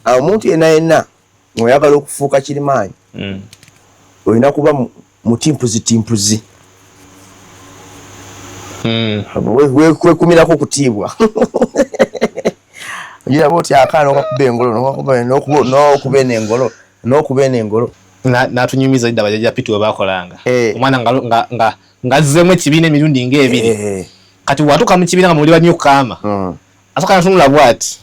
omuntu yenna ng'oyagala okufuuka kirimaanyi olina kuba mutimpuzitimpuzi wekumirako kutiibwa ogiraba oti akaana okakuba engolo n'okuba n'engolo n'atunyumiza idda bajajja Pitu we baakolanga omwana ng'azzeemu ekibiina emirundi ng'ebiri kati watuuka mu kibiina nga muli banyu kaama asooka natunula bw'ati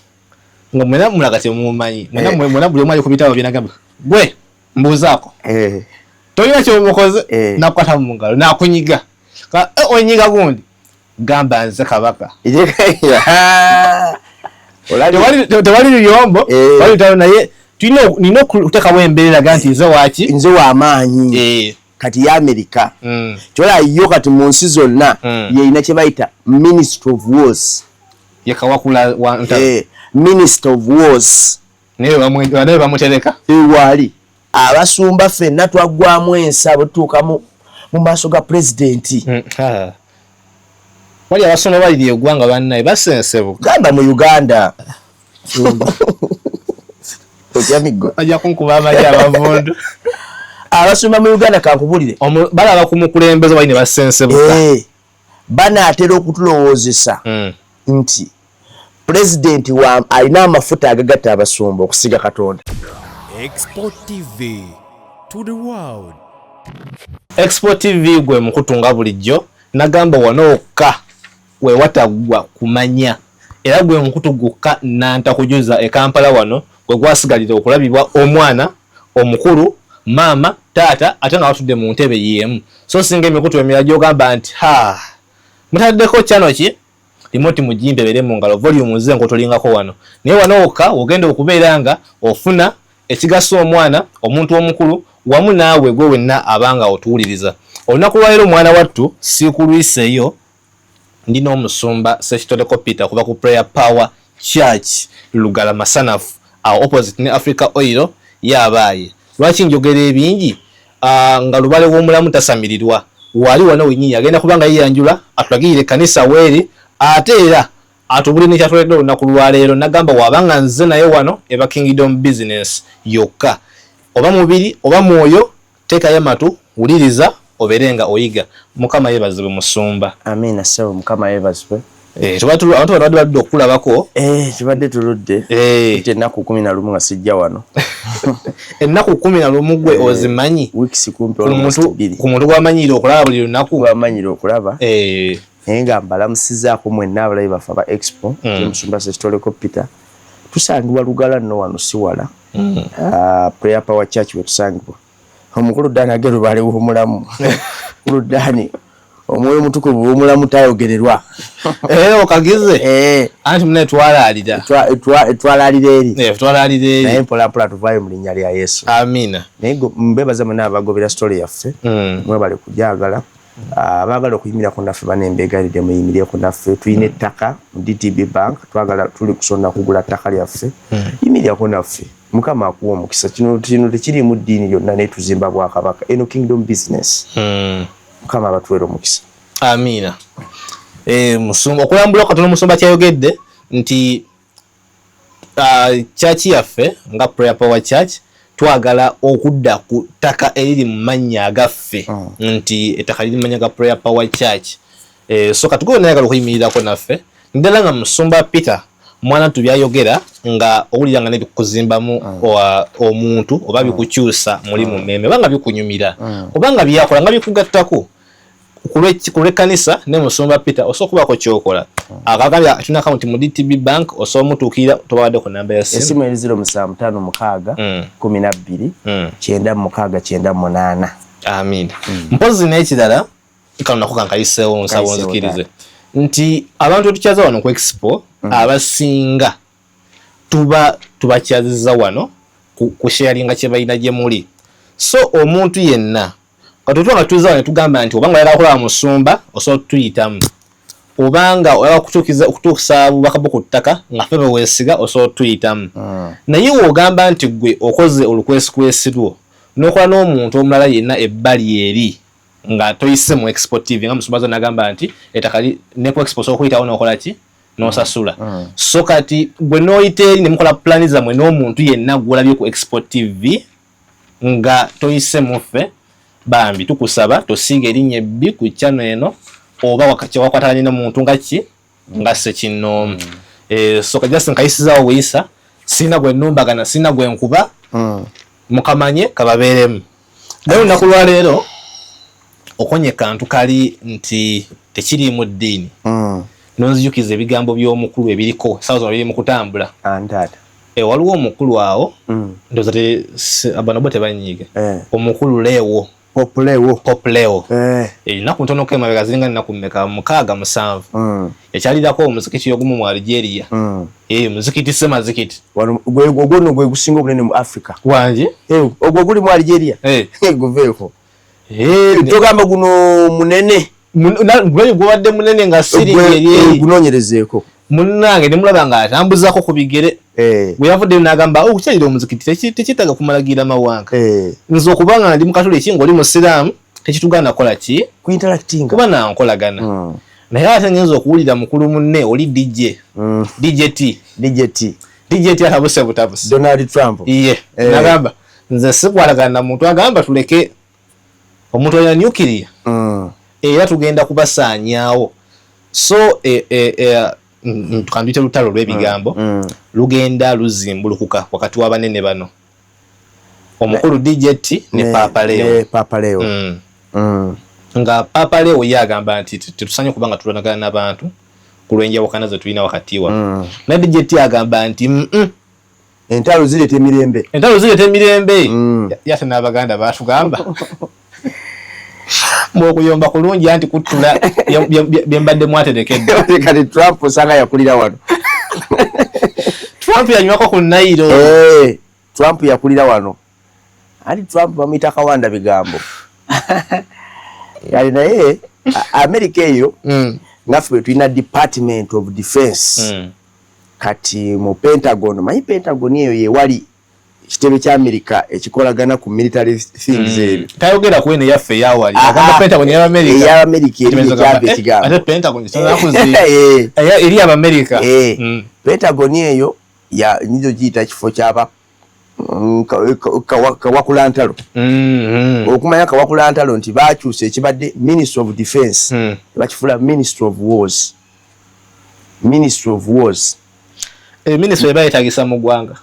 nga mwena mulaga temumanyi mwena buli omu ali ku bitabo byenagamba gwe mbuuzaako tolina kyomukoze nakukwata mu ngalo nakunyiga onyiga gundi gamba nze kabaka tewali luyombo naye nina okuteekawo embeera ga nti nze w'amaanyi kati ya America kyola yo kati mu nsi zonna yeyina kye bayita Minister of Wars yakawakula Minister of Wars naye bamutereka wali abasumba ffenna twaggwamu ensa butuuka mu maaso ga pulezidenti wali abasumba baliri eggwanga bannaye basensebuka gamba mu Uganda ojamiggo ajja kunkuba amajja abavundu abasumba mu Uganda kankubulire balaba ku mukulembeze balina basensebuka banaatera okutulowoozesa nti pulezidenti alina amafuta agagatta abasumba okusiga Katonda. Export TV to the world. Export TV gwe mukutunga bulijjo nagamba wanooka we watagwa kumanya era gwe mukutu gukka nanta kujuza e Kampala wano gwe gwasigalira okulabibwa omwana omukulu mama tata ate nga batudde mu ntebe yemu so singa emikutu emirala gyogamba nti mutaddeko channel ki remote mujimbe bere mu ngalo volume ze nkotolingako wano naye wanooka ogenda okubeera nga ofuna ekigaso omwana omuntu omukulu wamu naawe gwe wenna abanga otuwuliriza olunaku lwaleero omwana wattu sikulwiseeyo ndina omusumba Sekitoleko Peter kuba ku Prayer Power Church Lugala Masanafu awo opposite ne Africa Oil yabaaye lwaki njogera ebingi nga lubale w'omulamu tasamirirwa wali wano wennyini agenda kubanga yiyanjula atulagirire kanisa weeri ate era atubuli nekyatuledde olunaku lwaleero nagamba wabanga nze naye wano eba Kingdom Business yokka oba mubiri oba mwoyo teekayo amatu wuliriza oberenga oyiga mukama yebazibwe musumba amina sawa mukama yebazibwe abantu badde okulabako kibadde tuludde ennaku 11 nga sijja wano ennaku 11 gwe ozimanyi weeks kumpi ku muntu gwamanyire okulaba buli lunaku gwamanyire okulaba naye nga mbalamusizaako mwenna abalabi baffe aba Expo musumba Sekitoleko Peter tusangibwa Lugala nno wano si wala Prayer Power Church we tusangibwa omukulu Dani agero bali w'omulamu omukulu Dani omwoyo mutukuvu w'omulamu tayogererwa okagize anti mune twalalira eri naye mpolampola tuvaayo mu linnya lya Yesu amina naye mbebaza mwena abagobera story yaffe mwebale kujagala abaagala okuyimirako naffe banembeegalidde muyimireko naffe tulina ettaka mu DTB Bank twagala tuli kusonna kugula ttaka lyaffe yimirako naffe mukama akuwa omukisa kino tekiri mu ddiini lyonna naye tuzimba Bwakabaka eno Kingdom Business mukama abatuwera omukisa amina musumba okulambula katono musumba kyayogedde nti church yaffe nga Prayer Power Church twagala okudda ku ttaka eriri mu mannya agaffe nti ettaka liri mu mannya ga Prayer Power Church so katugo nayagala okuyimirirako naffe ndala nga musumba Peter mwana tubyayogera nga owulira nga nebikuzimbamu omuntu oba bikukyusa muli mu mmeme oba nga bikunyumira oba nga byakola nga bikugattako kulw'ekkanisa ne musumba Peter osobola okubaako kyokola akagambya tulina akawunti mu DTB Bank osobola omutuukirira tobadde ku namba esimu eri 0756 12 9698 amina mpozi n'ekirala kano nako kankayiseewo nsabo nzikirize nti abantu tukyaza wano ku Expo abasinga tubakyaziza wano ku sharinga kye balina gye muli so omuntu yenna katutuwa nga tuza wano tugamba nti obanga yala akola musumba osobola tuyitamu obanga oyala okutuukisa bubaka bwo ku ttaka nga ffe beweesiga osobola tuyitamu naye wogamba nti gwe okoze olukwesikwesi lwo n'okola n'omuntu omulala yenna ebbali eri nga toyise mu Expo TV nga musumba zo nagamba nti ettaka ne ku Expo osobola okuyitawo n'okola ki n'osasula. So kati gwe n'oyita eri ne mukola plan zammwe n'omuntu yenna gw'olabye ku Export TV nga toyise muffe bambi tukusaba tosiiga erinnya ebbi ku channel eno oba wakwataganye n'omuntu nga Ssekinnoomu. So just nkayisizaawo buyisa sina gwe nnumbagana sina gwe nkuba mukamanye kababeeremu. Naye olunaku lwa leero okonye kantu kali nti tekiri mu ddiini nonzijukiza ebigambo by'omukulu ebiriko saawa biri mu kutambula antata waliwo omukulu awo ndoza abana bo tebanyiige omukulu Lewo Popleo ennaku ntono ke mabega ziringa nnaku mmeka 6-7 ekyalirako omuzikiti ogumu mu Algeria muzikiti semazikiti ogwo gwe gusinga obunene mu Africa wanje ogwo guli mu Algeria guveeko togamba guno munene gwe gwadde munene nga siri eri gunonyerezeeko munnange ne mulaba nga atambuzako ku bigere bwe yavudde n'agamba okukyalira omuzikiti tekitaga kumalagira mawanga nze okubanga ndi mu Katoliki ng'oli Musiraamu tekitugaana kola ki ku interacting kuba nankolagana naye ate ngenza okuwulira mukulu munne oli DJT atabuse butabuse Donald Trump iye nagamba nze sikwalagana na muntu agamba tuleke omuntu ya nuclear era tugenda kubasaanyaawo so tukandite lutalo lw'ebigambo lugenda luzimbulukuka wakati w'abanene bano omukulu DJT ne Papa Leo nga Papa Leo yagamba nti tetusanye kubanga tulonagana n'abantu kulwenjawukana ze tulina wakati wa na DJT agamba nti entalo zirete emirembe yate n'abaganda batugamba mukuyomba kulungi anti kutula byembadde mwaterekedde kati Trump osanga yakulira wano Trump yanywako ku Nairo Trump yakulira wano ali Trump bamuyita kawanda bigambo yali naye America eyo naffe tulina Department of Defense kati mu Pentagon manyi Pentagon eyo yewali kitebe kya America ekikolagana ku military things ebyo tayogera ku ene yaffe yawali agamba Pentagon ya America eri kyabe kigambo ate Pentagon sana kuzi eri ya America Pentagon eyo ya nizo jita kifo kyaba kawakulantalo okumanya kawakulantalo nti bakyuse ekibadde Ministry of Defense bakifula Ministry of Wars ministry bayitagisa mu gwanga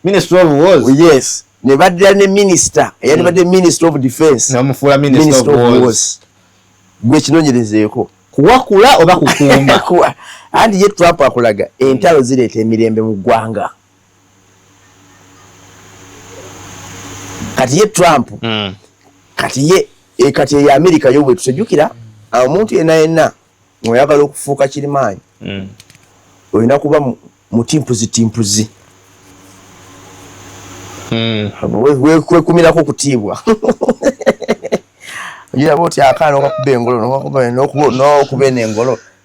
Ministry of Wars yes ne badira ne minister yani badde Ministry of Defense na mufula Ministry of Wars gwe kinonyerezeeko kuwakula oba kukumba andi ye Trump akulaga entalo zireeta emirembe mu gwanga kati ye Trump kati ya America yobwe tusejukira omuntu yenna ngoyagala okufuuka kirimaanyi olina kuba mutimpuzi kwekumirako kutiibwa ojira boti akaana okakuba engolo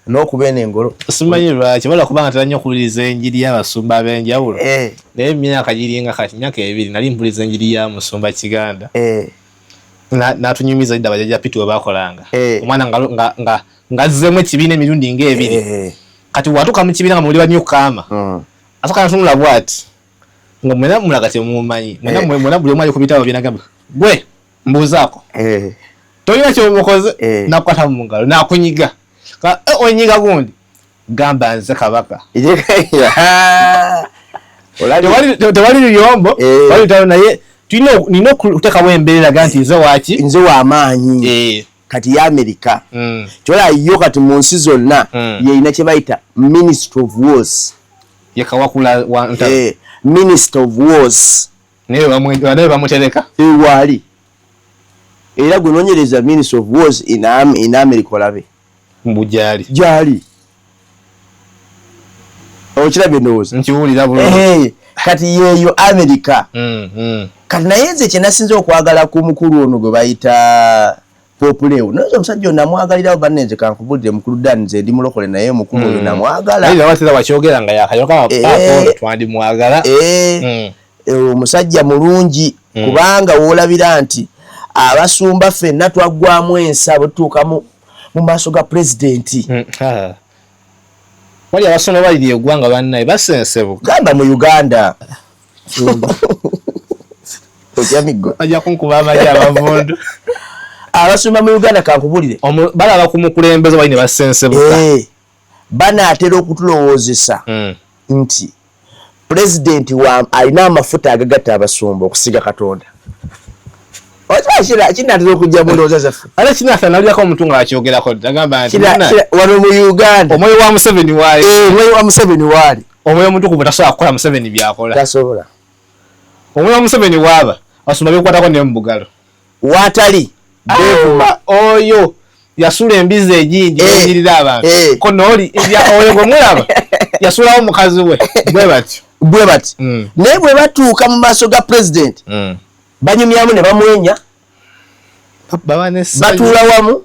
n'okuba n'engolo simanyi lwaki bala kubanga terannyo okuwuliriza enjiri y'abasumba ab'enjawulo naye emyaka giringa kati myaka 2 nali mpuliriza enjiri ya musumba Kiganda n'atunyumiza dda bajajja Pitu we baakolanga omwana ng'azzeemu ekibiina emirundi ng'ebiri kati watuuka mu kibiina nga muli banyukaama asooka natunula bw'ati nga mwena mulaga temumanyi mwena buli omu ali ku bitabo byenagamba gwe mbuuzaako tolina kyomukoze nakukwata mu ngalo nakunyiga onyiga gundi gamba nze kabaka tewali luyombo naye nina okuteekawo embeera ga nti nze waki nze w'amaanyi kati ya America kyola yo kati mu nsi zonna yeyina kye bayita Ministry of Wars yekawakula Minister of Wars naye bamutereka wali era gunonyereza Ministry of Wars in America olabe mbujali jali okirabye ndowooza nkiwulira bulungi kati yeyo America kati naye nze kye nasinze okwagala ku mukulu ono gwe bayita Populeo nozo omusajja namwagalira banenze kankubulire mukulu Dan nze ndi mulokole naye mukulu ono namwagala naye watira wakyogera nga yakayoka papo twandi mwagala omusajja mulungi kubanga woolabira nti abasumba ffenna twaggwamu ensa bwe tutuuka mu maaso ga pulezidenti wali abasoma bali eggwanga bannaye basensebuka gamba mu Uganda ojamigo ajja kunkuba amaji abavundu abasoma mu Uganda kankubulire balaba ku mukulembeze bali ne basensebuka banaatera okutulowoozesa nti pulezidenti alina amafuta agagatta abasumba okusiga Katonda. Kinatera okujja mu ndowooza zaffe. Ate Kinatha nalyako omuntu nga akyogerako agamba nti wano mu Uganda omwoyo wa Museveni waali. Omwoyo wa Museveni waali. Omwoyo omutukuvu tasobola kukola Museveni byakola. Tasobola. Omwoyo wa Museveni waaba asoma byekwatako ne mu bugalo. Watali. Oyo yasula embizi egingi eyingirira abantu. Ko nooli oyo gwemulaba yasulawo mukazi we bwe bati. Naye bwe batuuka mu maaso ga pulezidenti banyumyamu ne bamwenya batuula wamu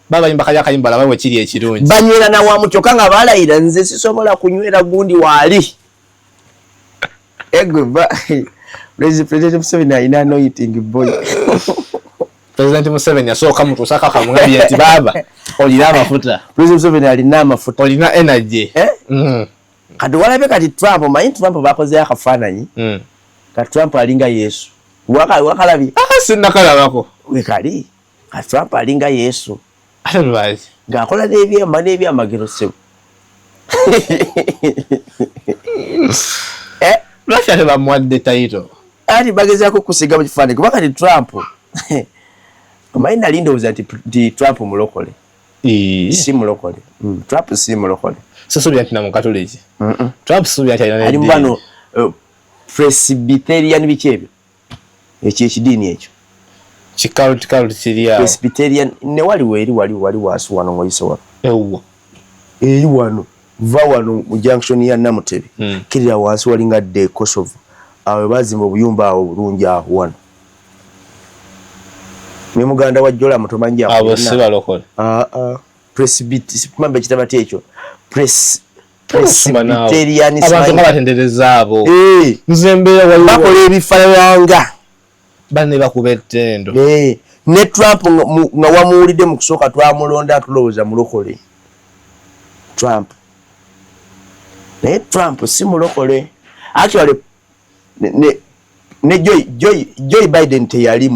babayimba kayimba labawe kiri ekirungi banywera na wamu kyokka nga balayira nze sisobola kunywera gundi waali President Museveni alina anointing boy. President Museveni asooka mutusaka kamugambye nti baba olina amafuta. President Museveni alina amafuta, olina energy. Kati walabe kati Trump, manyi Trump bakoze akafaananyi. Kati Trump alinga Yesu. Wakalabi. Sinnakalabako. Wekali. Kati Trump alinga Yesu. Ate lwaki. Ng'akola n'ebyamagero ssebo. Lwaki ate bamuwadde title? Ati bagezaako kusiga mu kifaananyi kuba kati Trump omanyi nali ndowooza nti Trump mulokole. Si mulokole. Trump si mulokole. Sisuubira nti namukatoliki. Trump suubira nti alina ali bano Presbyterian biki ebyo ekyo ekidiini ekyo kikaluti kiri awo. Presbyterian ne wali waasi wano ng'oyise wano eri wano va wano mu junction ya Namutebi kirira wansi walinga de Kosovo awo bazimba obuyumba awo bulungi awo wano ne muganda wa Jola mutomanyi abo si balokole. Presbyterian kitabati ekyo Presbyterian abantu batendereza abo nzembera waliwo bakola ebifaananga bane bakuba ettendo ne Trump nga wamuwulidde mu kusooka twamulonda tulowooza mulokole Trump naye Trump si mulokole actually ne Joe Biden yali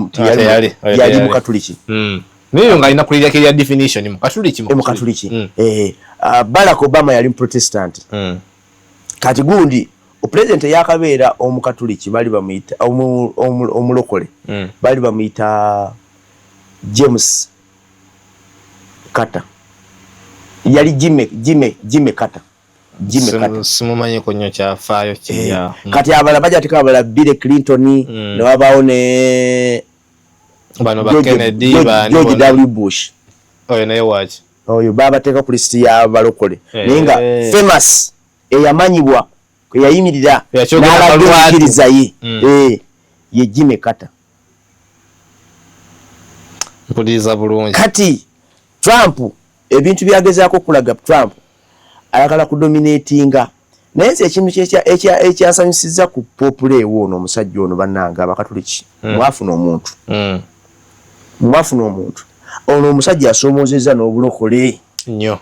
mukatuliki niyo nga alina kulira kiriya definition mukatuliki Barack Obama yali Protestant kati gundi president yakabeera omukatuliki bali bamuyita omulokole bali bamuyita James Carter yali Jimmy Carter simumanyi ko nnyo kyafaayo kirya kati abala bajja tekabala Bill Clinton ne wabaawo ne bano ba Kennedy George W. Bush oyo naye waki oyo baba teka ku list ya balokole nenga famous eyamanyibwa eyayimirira n'alagiriza ye ye Jimmy Carter mpuliza bulungi kati Trump ebintu byagezaako kulaga Trump ayagala kudominatinga naye ekintu ekyasanyusiza ku popule ono omusajja ono bannanga abakatuliki mwafuna omuntu ono omusajja asoomozeza n'obulokole nnyo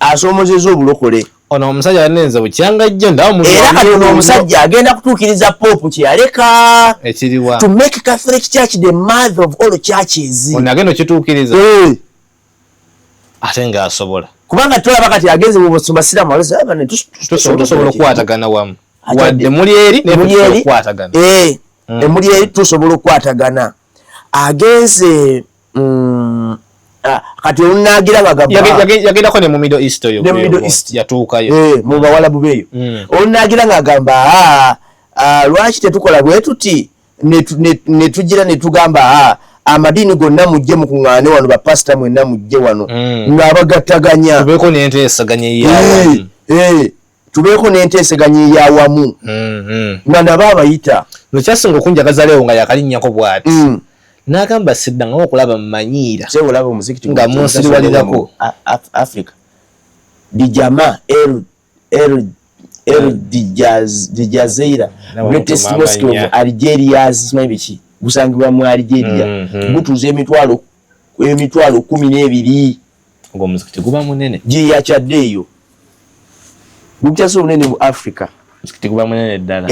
asoomozeza obulokole ono omusajja yanenza bukyanga jjo ndawo era kati ono omusajja agenda kutuukiriza popu kyeyaleka ekiriwa to make Catholic Church the mother of all churches ono agenda okituukiriza ate ng'asobola kubanga tulaba kati agenze mu basiraamu tusobola okukwatagana wamu wadde muli eri okukwatagana emuli eri tusobola okukwatagana agenze kati olunagira yagendako ne mu Middle East oyo yatuukayo mu bawalabu beeyo olunagira ng'agamba lwaki tetukola bwe tuti ne tugira ne tugamba amadiini gonna mujje mukuŋŋaane wano bapasita mwenna mujje wano ng'abagattaganya tubeeko n'enteesaganya eyawamu tubeeko n'enteesaganya eyawamu nga nabo abayita nokyasinga okunjagaza leewo nga yakalinnyako bw'ati n'agamba siddangawo okulaba mmanyiira nga munsiriwalirako Africa dijama dijazeira greatest mosque of Algeria simanyi biki gusangibwa mu Algeria gutuuza emitwalo 12 ng'omuzikiti guba munene gye yakyaddeeyo gukyasa obunene mu Africa muzikiti guba munene ddala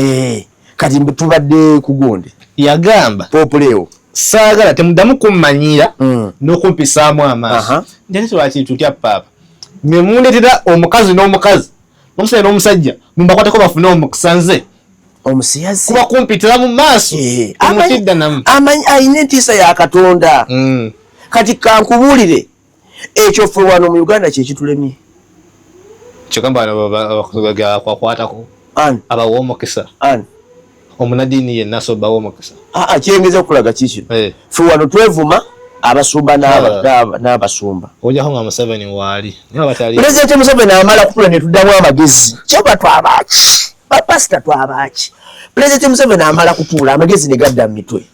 kati tubadde ku Gonde yagamba Populeo saagala temuddamu kummanyira n'okumpisaamu amaaso nti lwaki tutya paapa me mundeetera omukazi n'omukazi n'omusajja n'omusajja mumbakwateko bafune omukusanze omusiyazi kuba kumpitira mu maaso temutidda namu ayina entiisa ya Katonda kati kankubuulire ekyo ffe wano mu Uganda kyekitulemye kyogamba bakwakwatako abawa omukisa omunadiini yenna asobawo omukisa kyengeza okulaga kikyo ffe wano twevuma abasumba n'abasumba ojaho nga Museveni waali Pulezidenti Museveni amala kutula ne tuddamu amagezi kyoba twabaki bapasita twabaki Pulezidenti Museveni amala kutuula amagezi ne gadda mu mitwe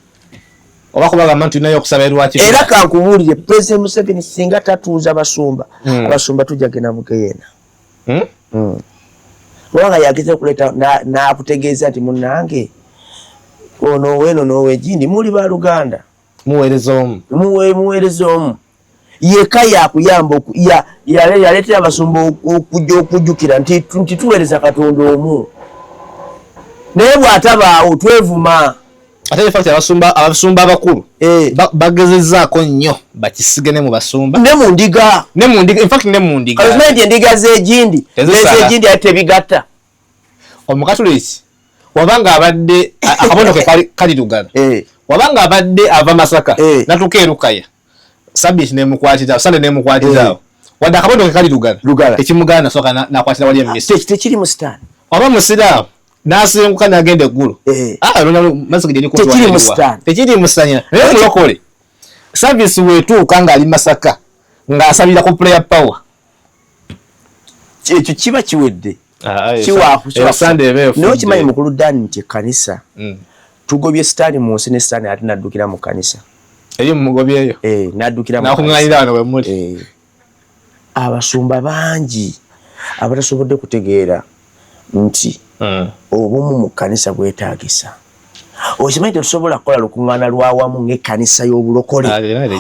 oba kubagamba nti tulinayo okusaba lwaki era kankubuulire Pulezidenti Museveni singa tatuuza abasumba abasumba tujja genda mugeyeena kubanga yageza okuleeta n'akutegeeza nti munnange ono weeno n'owegindi muli ba Luganda muweereza omu yeka yakuyamba yaleetera abasumba okujja okujjukira nti tuweereza Katonda omu naye bw'atabaawo twevuma ate fact abasumba abakulu bagezezzaako nnyo bakisige ne mu basumba ne mu ndiga in fact ne mu ndiga endiga z'egindi n'ez'egindi ate tebigatta omukatuliki wabanga abadde akabondo ke kali Lugala wabanga abadde ava Masaka natuka erukaya sabiti nemukwatira sande nemukwatira wadde akabondo ke kali Lugala ekimugana soka nakwatira wali emisi tekiri mu sitaani oba musiraamu nasenguka nagenda eggulu tekiri musanya naye mulokole savisi wetuuka ng'ali Masaka ng'asabira ku player power ekyo kiba kiwedde naye okimanyi mukulu Dani nti ekkanisa tugobye sitaani mu nsi ne sitaani ate naddukira mu kkanisa eri mumugobyeyo naddukira nakuŋŋaanira wano we muli abasumba bangi abatasobodde kutegeera nti obumu mu kkanisa bwetaagisa okimanyi tetusobola kukola lukuŋŋaana lwawamu ng'ekkanisa y'obulokole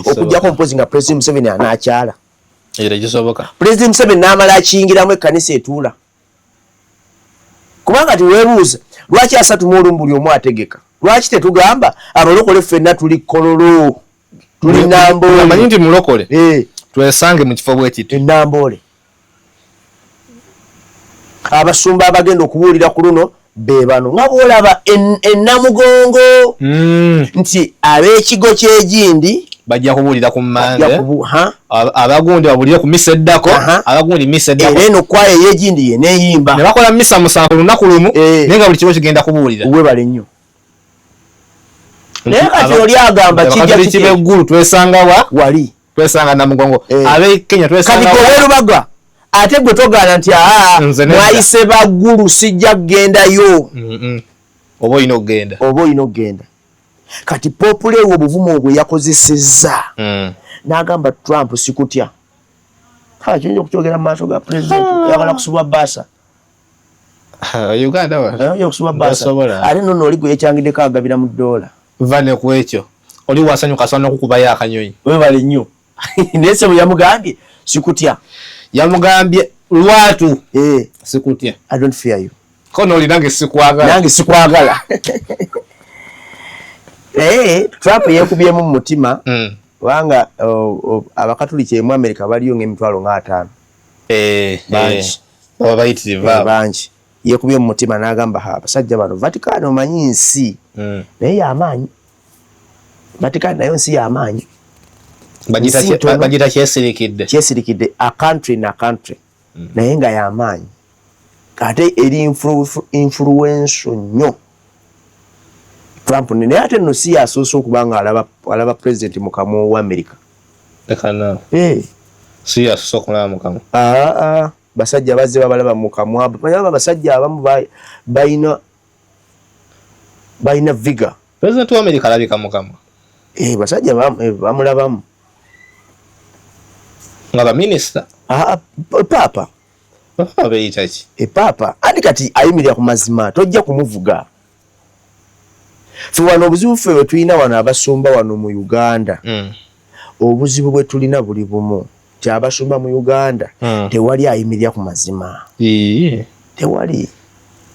okugjako mpozi nga Pulezidenti Museveni anaakyala Pulezidenti Museveni n'amala akiyingiramu ekkanisa etuula kubanga tiweebuuza lwaki asatu mu olumu buli omu ategeka lwaki tetugamba abalokole ffenna tuli Kololo tuli Namboole amanyi nti mulokole twesange mu kifo bwe kiti Namboole abasumba abagenda okubuulira ku luno be bano nga bw'olaba Namugongo nti ab'ekigo ky'egindi bajja kubuulira ku mmande abagundi babuulire ku misa eddako abagundi misa eddako era eno kwaya ey'egindi ye neeyimba ne bakola misa 7 lunaku lumu naye nga buli kibo kigenda kubuulira webale nnyo naye kati oli agamba kijja kibeggulu twesanga wali twesanga Namugongo ab'e Kenya twesanga kati Werubaga ate gwe togaana nti mwayise baggulu sijja kugendayo oba olina okugenda kati Populeo obuvumu obwe yakozesezza n'agamba Trump sikutya kiyinza okukyogera mu maaso ga Pulezidenti yagala kusubwa bbaasa kusubwa bbaasa ate nono oli gwe yekyangiddeko agabira mu $. vane ku ekyo oli wasanyuka sana okukubayo akanyonyi webale nnyo naye se bwe yamugambye sikutya yamugambye lwatu sikutya I don't fear you kono oli nange sikwagala Trump yekubyemu mu mutima kubanga abakatuliki mu America baliyo ng'emitwalo nga 5 bangi yekubye mu mutima n'agamba abasajja bano Vatican omanyi nsi naye y'amaanyi Vatican nayo nsi y'amaanyi bagita kyesirikidde a country naye nga y'amaanyi ate eri influence nnyo Trump naye ate nno si yasoose okuba nga alaba Pulezidenti mukamu wa America si yasoose okulaba mukamu basajja bazze babalaba mukamu basajja abamu balina vigor Pulezidenti wa America alabika mukamu basajja bamulabamu nga baminisita Papa beeyita ki Papa andi kati ayimirira ku mazima tojja kumuvuga ffe wano obuzibu ffe bwe tulina wano abasumba wano mu Uganda obuzibu bwe tulina buli bumu nti abasumba mu Uganda tewali ayimirira ku mazima. Tewali.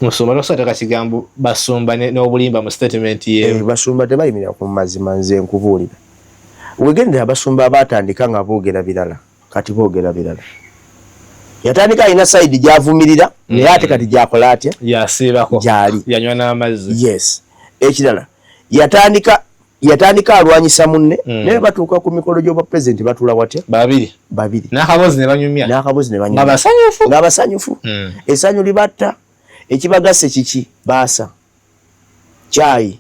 Musumba nosataka kigambo basumba n'obulimba mu statement ye. Basumba tebayimirira ku mazima nze nkubuulira. Wegende abasumba abatandika nga boogera birala kati boogera birala. Yatandika alina side gyavumirira naye ate kati gyakola atya yasiibako gyali yanywa n'amazzi. Yes. Ekirala yatandika alwanyisa munne naye batuuka ku mikolo gy'obwa president batula watya babiri n'akabozi ne banyumya nga basanyufu. Essanyu libatta ekibagase kiki baasa kyayi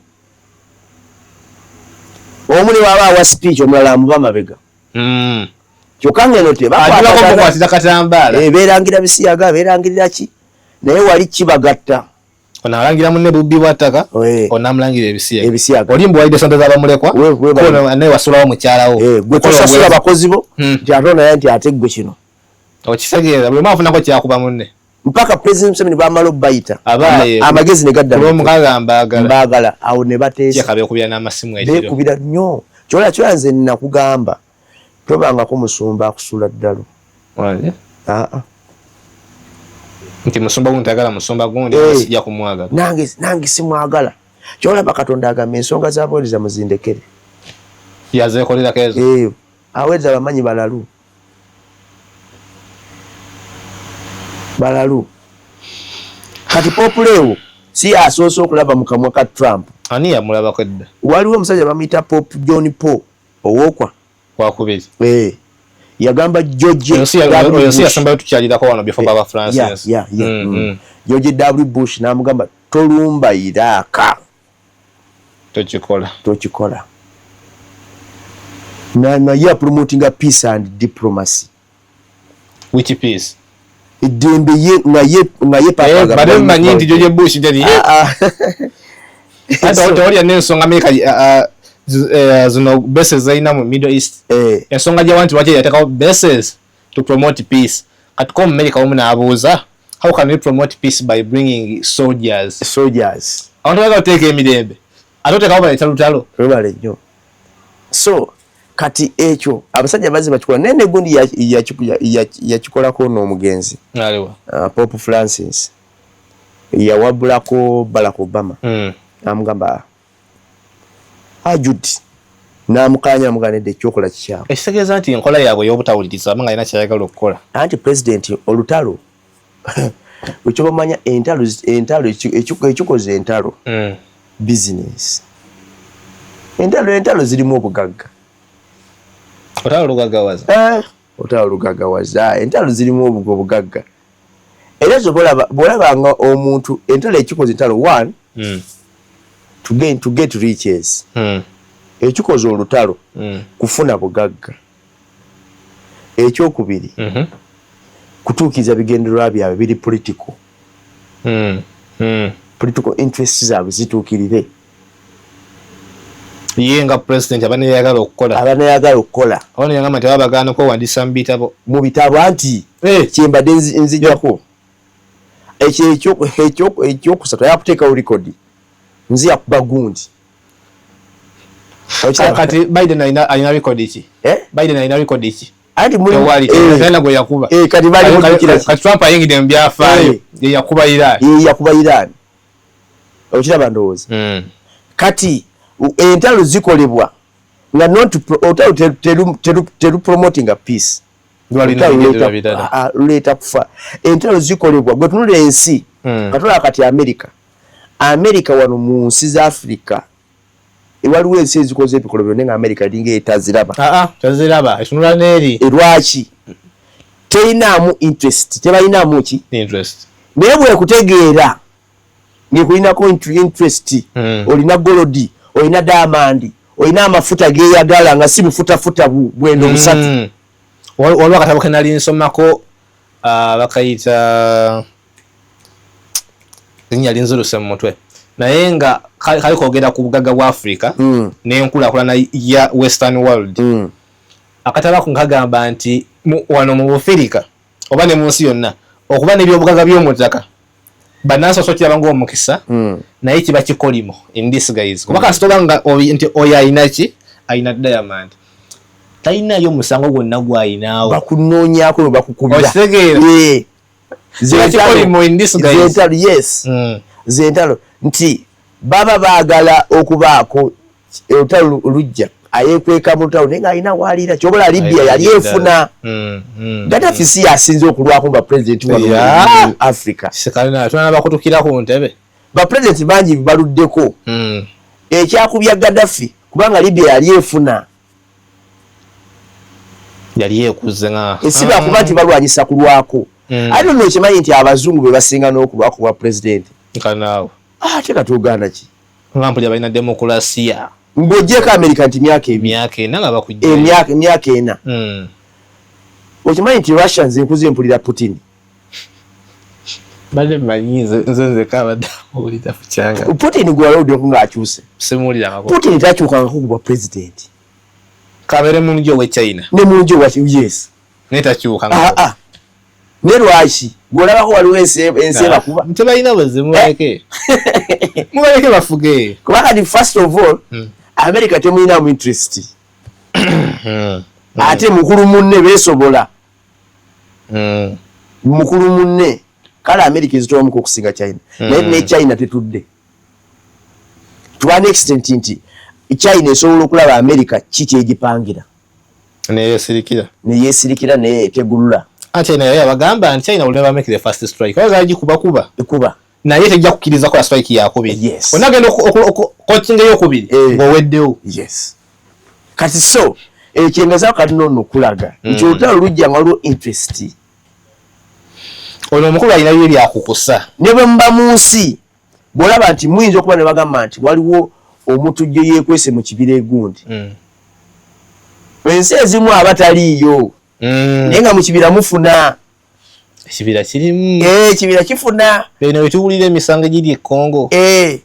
omu ne waba awa speech omulala amuba mabega. Kyokka ngeno beerangira bisiyaga beerangirira ki naye wali kibagatta onalangira munne bubbi bwattaka onamulangira ebisiyaga olimba walide sente z'abamulekwa naye wasulawo mukyalawo gwe tosasula bakozi bo nti ate onaye nti ate gwe kino okitegeeza buli mwafunako kyakuba munne mpaka president Museveni bamala obbayita amagezi ne gadda olw'omukaga mbaagala awo ne bateesa beekubira n'amasimu ekiro beekubira nnyo kyola nze nakugamba tobangako musumba akusula ddalo nti musumba gundi tagala musumba gundi sijja kumwagala nange simwagala kyolaba Katonda agamba ensonga z'abaweereza muzindekere yazeekolerako ezo aweereza bamanyi balalu kati populeewo si asoose okulaba mu kamwa ka Trump ani yamulabako edda waliwo omusajja bamuyita Pope John Paul owookwa wakubiri yagamba George oyo si yasembayo tukyalirako wano before Baba Francis George W. Bush n'amugamba tolumba Iraq tokikola naye promotinga peace and diplomacy. Which peace? Idembe ye nga ye papa bade manyi nti George Bush teri ata teoria n'ensonga America zino bases zaina mu Middle East ensonga gya wanti lwaki yatekawo bases to promote peace kati ko America omuna abuuza how can we promote peace by bringing soldiers abantu baga oteka emirembe atotekawo baletalutalo lubale nnyo so kati ekyo abasajja bazi bakikola nene gundi yakikolako n'omugenzi Pope Francis yawabulako Barack Obama amugamba ajudi namukanya muganede ekyokola kikyamu ekitegeeza nti enkola yaabwe y'obutawuliriza nga alina kyayagala okukola anti president olutalo wekyobamanya entalo ekikoze entalo business entalo zirimu obugagga otalo lugaggawaza entalo zirimu obugagga era zo bwolabanga omuntu entalo ekikoze entalo one to get riches ekikoze olutalo kufuna bugagga ekyokubiri kutuukiza bigendererwa byabwe biri political interests zaabwe zituukirire ye nga president abanayagala okukola abana yagamba nti babagaana kwewandisa mu bitabo anti kyembadde nzijjako ekyokusatu ayakuteekawo rekodi nzija kuba gundi kati Biden alina rekodi ki Biden alina rekodi ki anti gwe yakuba kati Trump ayingidde mu byafaayo yakuba Iran okiraba ndowooza kati entalo zikolebwa nga telu promoting a peace luleta kufa entalo zikolebwa gwe tunula ensi katula kati America wano mu nsi za Africa waliwo ensi ezikoze ebikolobero nenga America linga taziraba etunula neri lwaki terinamu interest tebalinamu ki interest naye bwe kutegeera ngekulinako interest olina golodi olina diamond olina amafuta geyagala nga si bufutafuta bwendo busatu waliwo akatabo ke nali nsomako bakayita linnya linziruse mu mutwe naye nga kali kwogera ku bugagga bwa Africa n'enkulaakulana ya Western world akatabo ako nkagamba nti wano mu Bufirika oba ne mu nsi yonna okuba n'ebyobugagga by'omutaka bannansi osookiraba ng'omukisa naye kiba kikolimo in disguise kuba kasitoba nga nti oyo ayina ki ayina diamond talinayo musango gwonna gwayinaawo bakunoonyako ne bakukubira okitegeera zentalo yes zentalo nti baba baagala okubaako olutalo lujja ayekweka mu lutalo naye ng'alina waliira kyobola Libya yali efuna Gaddafi si yasinze okulwako ba president wa Africa tuna bakutukira ku ntebe ba president bangi baluddeko ekyakubya Gaddafi kubanga Libya yali efuna yali ekuze nga esiba kuba nti balwanyisa kulwako ate nno kimanyi nti abazungu be basinga n'okulwako bwa president kanaawo ate katuganda ki ngampulira balina demokrasiya ng'ogyeko America nti myaka ena nga bakujja emyaka ena okimanyi nti Russia nze nkuze mpulira Putin bale manyize nze kabadde mpulira kukyanga Putin gwalawuddeko ng'akyuse simuwulirangako Putin takyukangako ku bwa president kabere mungi owe China ne mungi owa yes netakyuka ne lwaki gwolabako waliwo enseba kuba tebalina bwezimuleke mubaleke bafuge kubanga ni first of all America temulinamu interest ate mukulu munne beesobola mukulu munne kale America ezitobamuko okusinga China naye ne China tetudde to an extent nti China esobola okulaba America kiki egipangira neyesirikira neyetegulula China yayo abagamba nti China will never make the first strike oza agikuba ekuba naye tejja kukkiriza kola strike yakubiri yes onagenda coaching eyokubiri ng'oweddewo yes kati so ekyengezaako kati nonno okulaga nti olutalo lujja nga waliwo interest ono omukulu alina byo byakukusa ne bwe muba mu nsi bw'olaba nti muyinza okuba ne bagamba nti waliwo omutujjo yeekwese mu kibira egundi ensi ezimu abataliiyo naye nga mu kibira mufuna ekibira kirimu ekibira kifuna bino wetuwulira emisango egiri e Congo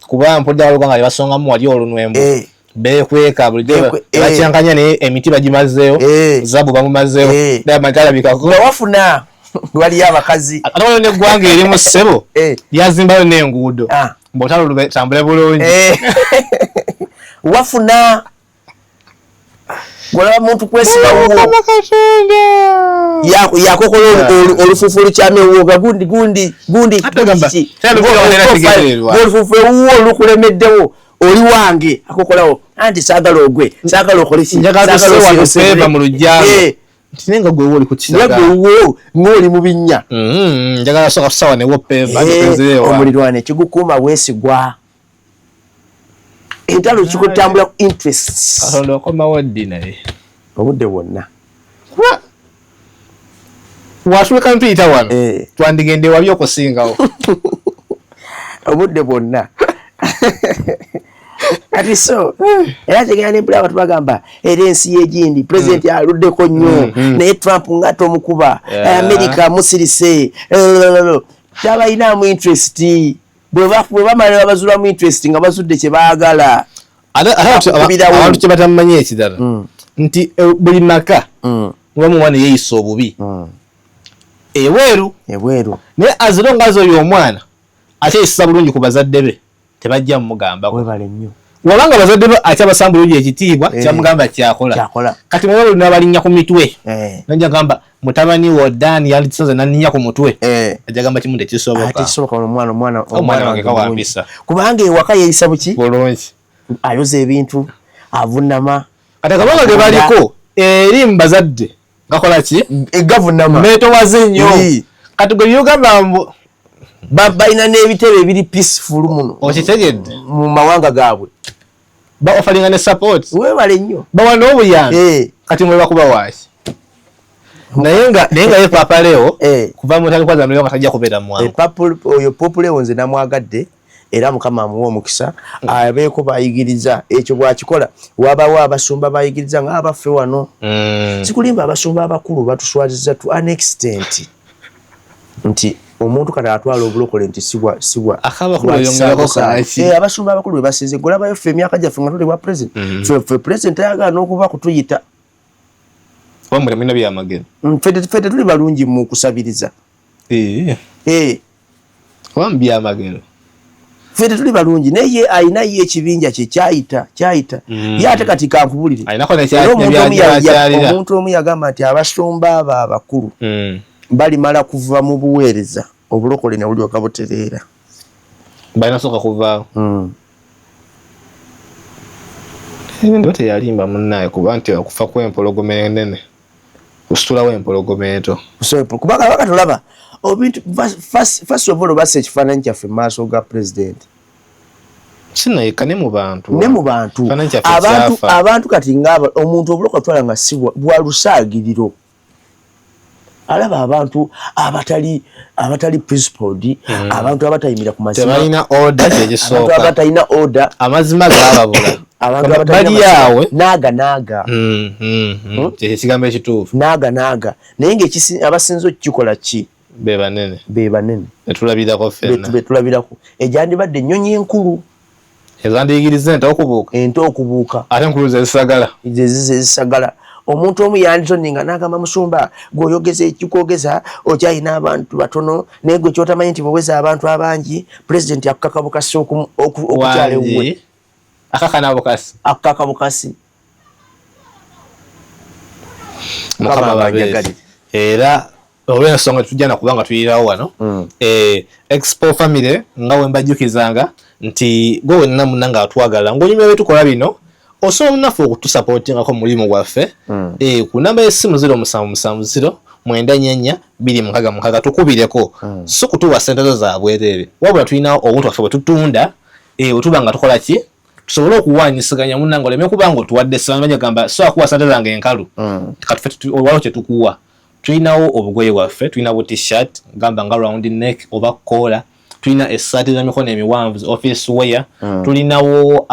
kuba mpulira waliwo nga basongamu wali olunwembo beekweka bulijjo bakyankanya naye emiti bagimazeewo zabu bamumazeewo dama talabikako wafuna waliyo abakazi ate waliwo n'eggwanga erimu ssebo lyazimbayo n'enguudo mb'otalo lutambule bulungi wafuna golaba muntu kwesibawo yakokola olufufu olukyamye woga gundi olufufu ewuwo olukulemeddewo oli wange akokolawo anti saagala ogwe saagala okoleki njagala mu lujjalo tinenga gwe woli kukisaga gwe ng'oli mu binnya njagala soka sawa ne wopeva omulirwane ekigukuuma bwesigwa entalo kikutambula ku interests katonda okomawo ddi naye obudde bwonna watuleka mpiyita wano twandigende wabi okusingawo obudde bwonna kati so era tegenda nempula abantu bagamba era ensi yegindi pulezidenti aluddeko nnyo naye Trump ng'ate omukuba America musirise tabalinamu interest bwe bamala babazulamu interest nga bazudde kye baagala abantu kye batamanyi ekirala nti buli maka muba mumwana yeeyisa obubi ebweru naye azira nga azi oyo omwana akyeyisisa bulungi ku bazadde be tebajja mumugambako wabanga bazadde be akyabasanga bulungi ekitiibwa kyamugamba kyakola kati muba luna balinnya ku mitwe najja gamba mutabani wo Dani yalisoze naninnya ku mutwe ajja gamba kimu tekisoboka omwana wange kawampisa kubanga ewaka yeeyisa buki bulungi ayoza ebintu avunama kati akabanga ge baliko eri mu bazadde gakola ki egavunama meetowaze nnyo kati gwe byogamba mbu balina n'ebitebe ebiri peaceful muno okitegedde mu mawanga gaabwe baofalinga ne support weebale nnyo bawa n'obuyambi kati mweba kuba waaki naye nga ye Papa Leo kuva mu tali kwaza nga tajja kubeera mwangu oyo Papa Leo nze namwagadde era Mukama amuwa omukisa abeeko bayigiriza ekyo bwakikola wabawo abasumba bayigiriza nga abaffe wano sikulimba abasumba abakulu batuswaziza to an extent nti omuntu kati atwala obulokole nti sibwa abasumba abakulu bebasize golabayo ffe emyaka gyaffe nga tuli bwa president ffe president ayagala n'okuba kutuyita ffe tetuli balungi mu kusabiriza byamagero fete tuli balungi naye ayina ye ekibinja kye kyayita ye ate kati kankubulire omuntu omu yagamba nti abasumba abo abakulu balimala kuva mu buweereza obulokole ne bulyoka butereera balina soka kuva ndote yalimba munnaye kuba nti okufa kw'empologoma enene kusitulawo empologoma ento kubanga bakatolaba obintu first of all basa ekifaananyi kyaffe mu maaso ga president sinayika ne mu bantu abantu kati ngaaba omuntu obuloka twala nga si bwa lusaagiriro alaba abantu abatali principled abantu abatayimira ku mazima tebalina order kyegisooka abatalina order amazima gaababula abantu bali yawe naaga ekigambo ekituufu naaga naye ng'abasinza okukikola ki be banene betulabirako ejandibadde ennyonyi enkulu ezandiyigiriza ente okubuuka ate enkulu zezisagala omuntu omu yandisoninga n'agamba musumba gw'oyogeza ekikwogeza okyayina abantu batono naye gwe kyotamanyi nti bweweza abantu abangi pulezidenti akukaka bukasi okukyala ewuwe akukaka bukasi mukama babeezi era olw'ensonga tujja nakubanga tuyirawo wano Expo family nga we mbajjukizanga nti gwe wenna munna nga atwagala ng'onyumya betukola bino osobola munaffe okutusapootingako mulimu gwaffe ku namba y'essimu 0770 tukubireko so kutuwa ssente zo za bwereere wabula tulina obuntu waffe bwe tutunda wetuba nga tukola ki tusobole okuwanyisiganya munnanga oleme kubanga otuwadde ssebanya gamba so akuwa ssente zange enkalu katuffe olwalo kye tukuwa tulinawo obugoye bwaffe tulina bu t-shirt gamba nga round neck oba kola tulina essaati z'emikono emiwanvu office wear tulinawo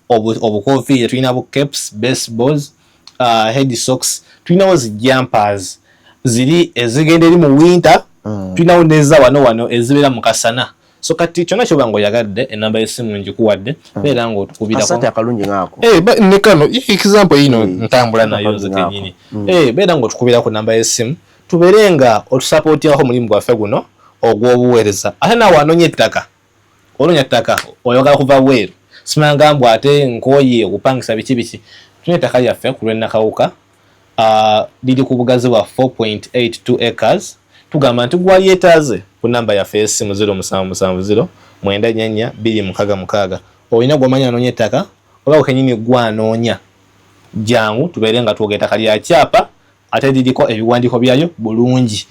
obukofiira tulinawo caps baseballs head socks tulinawo zi jumpers ziri ezigenda eri mu winter tulinawo neza wano ezibeera mu kasana so kati kyonna kyoba ng'oyagadde enamba y'essimu ngikuwadde beera ng'otukubirako asante akalungi ng'ako ne kano example yino ntambula nayo nze kennyini beera ng'otukubirako namba y'essimu tubeere nga otusapootingako mulimu gwaffe guno ogw'obuweereza ate naawe anoonya ettaka onoonya ttaka oyagala kuva bweru simanga mbw ate nkooye okupangisa biki tulina ettaka lyaffe ku lw'ennakawuka liri ku bugazi bwa 4.82 acres tugamba nti gwalyetaaze ku namba yaffe y'essimu 0770 olina gw'omanya anoonya ettaka oba kenyini gwanoonya jangu tubeere nga twoga ettaka lya kyapa ate liriko ebiwandiiko byayo bulungi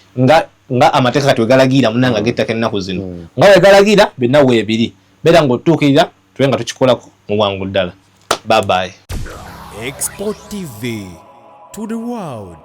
nga amateeka kati wegalagira munanga g'ettaka ennaku zino nga wegalagira byonna weebiri beera ng'otuukirira tube nga tukikolako mu bwangu ddala. Bye bye. Expo TV to the world.